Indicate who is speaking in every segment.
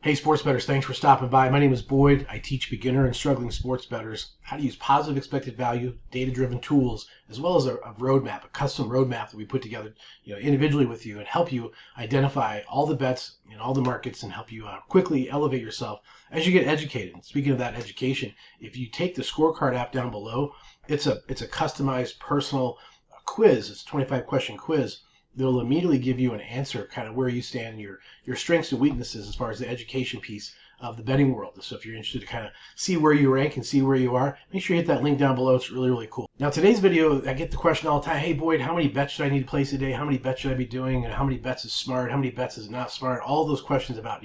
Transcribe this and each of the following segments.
Speaker 1: Hey, sports bettors, thanks for stopping by. My name is Boyd. I teach beginner and struggling sports bettors how to use positive expected value, data-driven tools, as well as a roadmap, a custom roadmap that we put together, individually with you and help you identify all the bets in all the markets and help you quickly elevate yourself as you get educated. And speaking of that education, if you take the scorecard app down below, it's a customized personal quiz. It's a 25-question quiz. They'll immediately give you an answer, kind of where you stand, your strengths and weaknesses as far as the education piece of the betting world. So if you're interested to kind of see where you rank and see where you are, make sure you hit that link down below. It's really, really cool. Now, today's video, I get the question all the time, hey, Boyd, how many bets should I need to place today? How many bets should I be doing? And how many bets is smart? How many bets is not smart? All those questions about,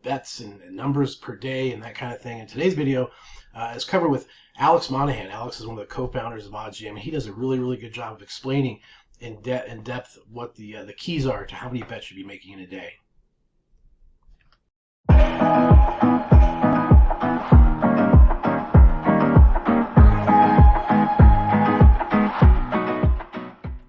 Speaker 1: bets and numbers per day and that kind of thing. And today's video is covered with Alex Monahan. Alex is one of the co-founders of OddsJam, and he does a really, really good job of explaining in depth what the keys are to how many bets you'll be making in a day.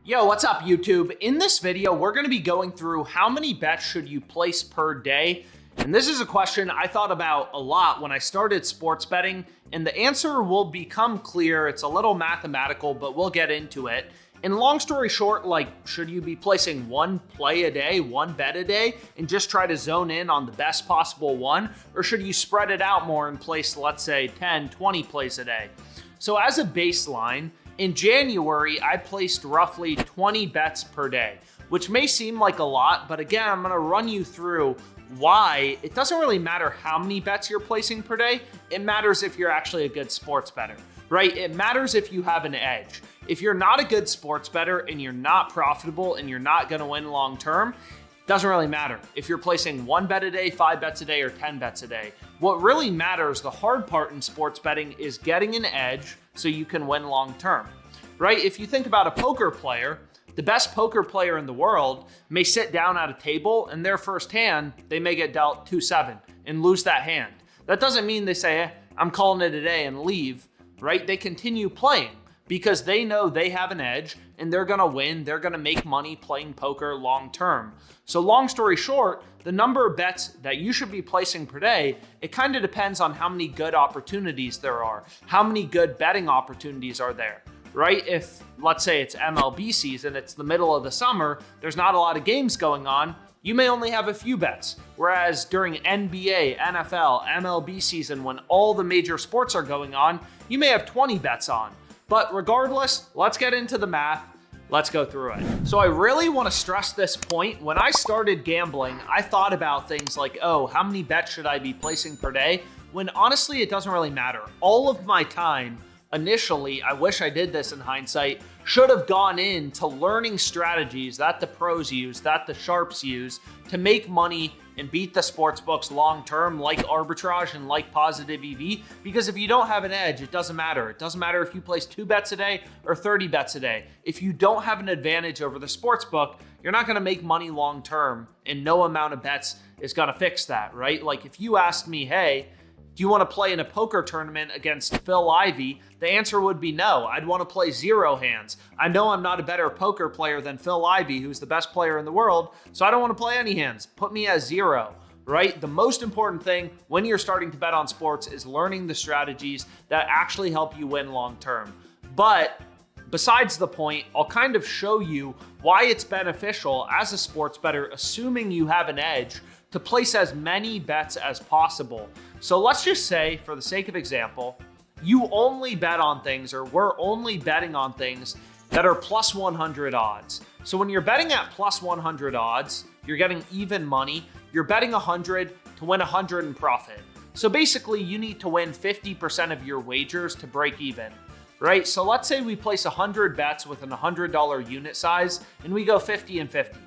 Speaker 2: Yo, what's up YouTube? In this video, we're going to be going through how many bets should you place per day. And this is a question I thought about a lot when I started sports betting, and the answer will become clear. It's a little mathematical, but we'll get into it. And long story short, should you be placing one play a day, one bet a day, and just try to zone in on the best possible one? Or should you spread it out more and place, let's say, 10, 20 plays a day? So as a baseline, in January, I placed roughly 20 bets per day, which may seem like a lot, but again, I'm gonna run you through why it doesn't really matter how many bets you're placing per day. It matters if you're actually a good sports bettor, right? It matters if you have an edge. If you're not a good sports bettor and you're not profitable and you're not gonna win long term, doesn't really matter if you're placing one bet a day, 5 bets a day, or 10 bets a day. What really matters, the hard part in sports betting, is getting an edge so you can win long term, right? If you think about a poker player, the best poker player in the world may sit down at a table and their first hand, they may get dealt 2-7 and lose that hand. That doesn't mean they say, I'm calling it a day and leave, right? They continue playing because they know they have an edge and they're gonna win, they're gonna make money playing poker long term. So long story short, the number of bets that you should be placing per day, it kind of depends on how many good opportunities there are, how many good betting opportunities are there, right? If, let's say it's MLB season, it's the middle of the summer, there's not a lot of games going on, you may only have a few bets. Whereas during NBA, NFL, MLB season, when all the major sports are going on, you may have 20 bets on. But regardless, let's get into the math. Let's go through it. So I really want to stress this point. When I started gambling, I thought about things like, oh, how many bets should I be placing per day? When honestly, it doesn't really matter. All of my time, initially, I wish I did this in hindsight, should have gone into learning strategies that the pros use, that the sharps use to make money and beat the sports books long term, like arbitrage and like positive EV. Because if you don't have an edge, it doesn't matter. It doesn't matter if you place 2 bets a day or 30 bets a day. If you don't have an advantage over the sports book, you're not gonna make money long term, and no amount of bets is gonna fix that, right? Like if you asked me, hey, do you want to play in a poker tournament against Phil Ivey? The answer would be no. I'd want to play 0 hands. I know I'm not a better poker player than Phil Ivey, who's the best player in the world, so I don't want to play any hands. Put me as 0, right? The most important thing when you're starting to bet on sports is learning the strategies that actually help you win long term. But besides the point, I'll kind of show you why it's beneficial as a sports bettor, assuming you have an edge, to place as many bets as possible. So let's just say, for the sake of example, you only bet on things, or we're only betting on things that are plus 100 odds. So when you're betting at plus 100 odds, you're getting even money. You're betting 100 to win 100 in profit. So basically, you need to win 50% of your wagers to break even, right? So let's say we place 100 bets with an $100 unit size, and we go 50 and 50.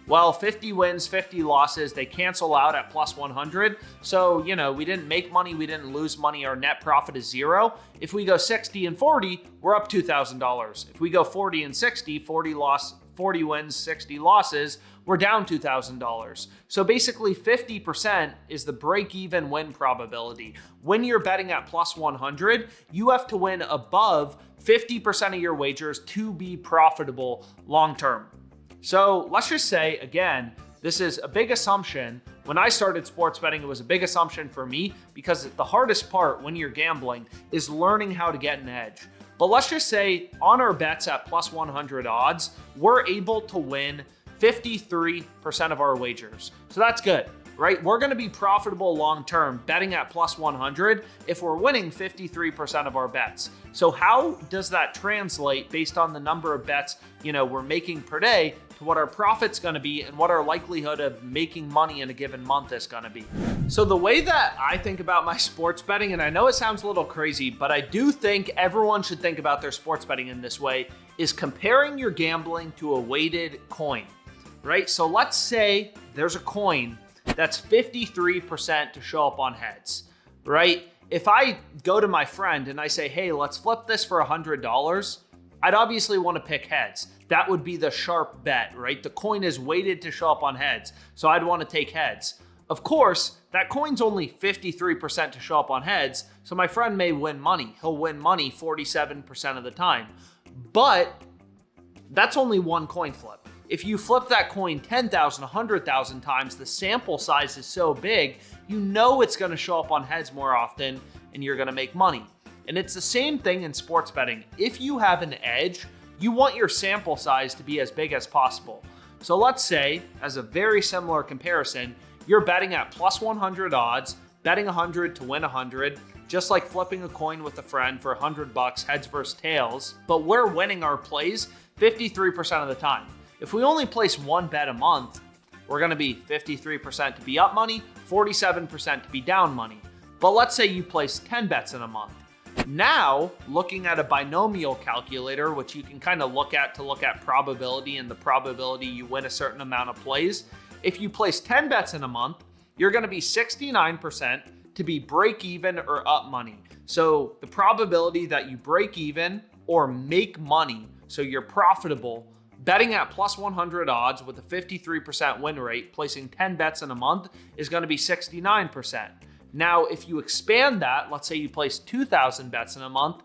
Speaker 2: Well, 50 wins, 50 losses, they cancel out at plus 100. So, we didn't make money, we didn't lose money, our net profit is 0. If we go 60 and 40, we're up $2,000. If we go 40 and 60, 40 wins, 60 losses, we're down $2,000. So basically 50% is the break-even win probability. When you're betting at plus 100, you have to win above 50% of your wagers to be profitable long-term. So let's just say, again, this is a big assumption, When I started sports betting, it was a big assumption for me because the hardest part when you're gambling is learning how to get an edge. But let's just say on our bets at plus 100 odds, we're able to win 53% of our wagers. So that's good, right? We're going to be profitable long-term betting at plus 100 if we're winning 53% of our bets. So how does that translate based on the number of bets, we're making per day to what our profit's going to be and what our likelihood of making money in a given month is going to be? So the way that I think about my sports betting, and I know it sounds a little crazy, but I do think everyone should think about their sports betting in this way, is comparing your gambling to a weighted coin, right? So let's say there's a coin that's 53% to show up on heads, right? If I go to my friend and I say, hey, let's flip this for $100, I'd obviously want to pick heads. That would be the sharp bet, right? The coin is weighted to show up on heads, so I'd want to take heads. Of course, that coin's only 53% to show up on heads, so my friend may win money. He'll win money 47% of the time. But that's only one coin flip. If you flip that coin 10,000, 100,000 times, the sample size is so big, it's going to show up on heads more often and you're going to make money. And it's the same thing in sports betting. If you have an edge, you want your sample size to be as big as possible. So let's say, as a very similar comparison, you're betting at plus 100 odds, betting 100 to win 100, just like flipping a coin with a friend for $100 heads versus tails, but we're winning our plays 53% of the time. If we only place one bet a month, we're going to be 53% to be up money, 47% to be down money. But let's say you place 10 bets in a month. Now, looking at a binomial calculator, which you can kind of look at to look at probability and the probability you win a certain amount of plays, if you place 10 bets in a month, you're going to be 69% to be break even or up money. So the probability that you break even or make money, so you're profitable, betting at plus 100 odds with a 53% win rate, placing 10 bets in a month, is going to be 69%. Now, if you expand that, let's say you place 2,000 bets in a month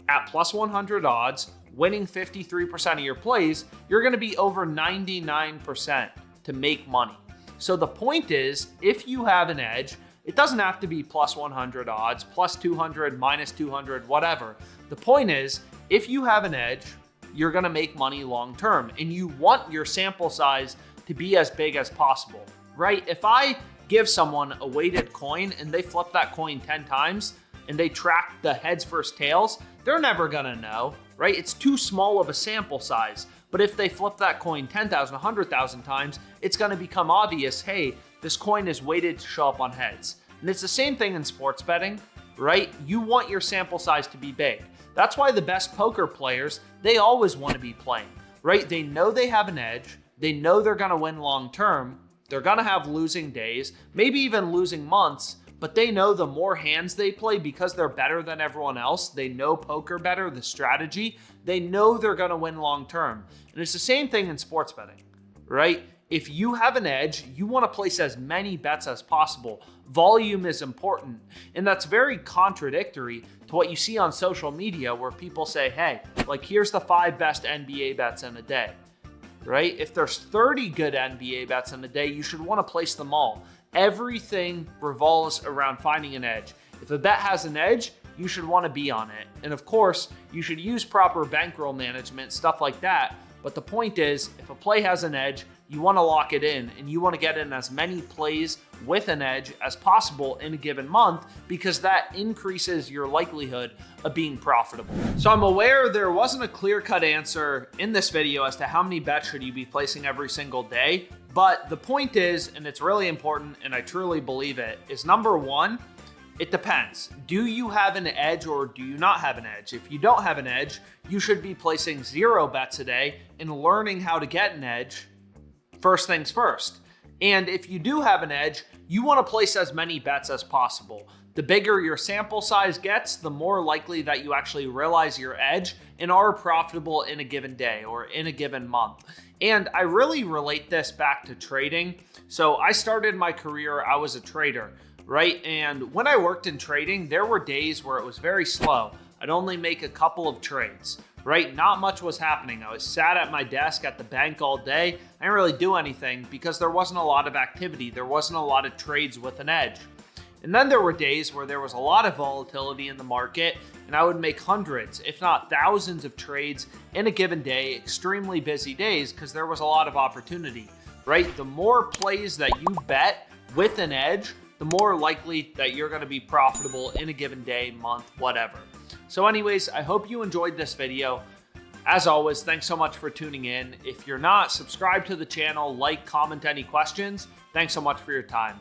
Speaker 2: at plus 100 odds, winning 53% of your plays, you're going to be over 99% to make money. So the point is, if you have an edge, it doesn't have to be plus 100 odds, plus 200, minus 200, whatever. The point is, if you have an edge, you're going to make money long term, and you want your sample size to be as big as possible, right? If I give someone a weighted coin and they flip that coin 10 times and they track the heads versus tails, they're never going to know, right? It's too small of a sample size. But if they flip that coin 10,000, 100,000 times, it's going to become obvious, hey, this coin is weighted to show up on heads. And it's the same thing in sports betting, right? You want your sample size to be big. That's why the best poker players, they always want to be playing, right? They know they have an edge. They know they're going to win long term. They're going to have losing days, maybe even losing months, but they know the more hands they play because they're better than everyone else. They know poker better, the strategy. They know they're going to win long term. And it's the same thing in sports betting, right? If you have an edge, you want to place as many bets as possible. Volume is important. And that's very contradictory to what you see on social media where people say, hey, like here's the 5 best NBA bets in a day, right? If there's 30 good NBA bets in a day, you should want to place them all. Everything revolves around finding an edge. If a bet has an edge, you should want to be on it. And of course, you should use proper bankroll management, stuff like that. But the point is, if a play has an edge, you want to lock it in and you want to get in as many plays with an edge as possible in a given month because that increases your likelihood of being profitable. So I'm aware there wasn't a clear-cut answer in this video as to how many bets should you be placing every single day. But the point is, and it's really important and I truly believe it, is number one, it depends. Do you have an edge or do you not have an edge? If you don't have an edge, you should be placing 0 bets a day and learning how to get an edge first things first. And if you do have an edge, you want to place as many bets as possible. The bigger your sample size gets, the more likely that you actually realize your edge and are profitable in a given day or in a given month. And I really relate this back to trading. So I started my career, I was a trader, right? And when I worked in trading, there were days where it was very slow. I'd only make a couple of trades, right? Not much was happening. I was sat at my desk at the bank all day. I didn't really do anything because there wasn't a lot of activity. There wasn't a lot of trades with an edge. And then there were days where there was a lot of volatility in the market, and I would make hundreds, if not thousands of trades in a given day, extremely busy days because there was a lot of opportunity, right? The more plays that you bet with an edge, the more likely that you're going to be profitable in a given day, month, whatever. So anyways, I hope you enjoyed this video. As always, thanks so much for tuning in. If you're not, subscribe to the channel, like, comment any questions. Thanks so much for your time.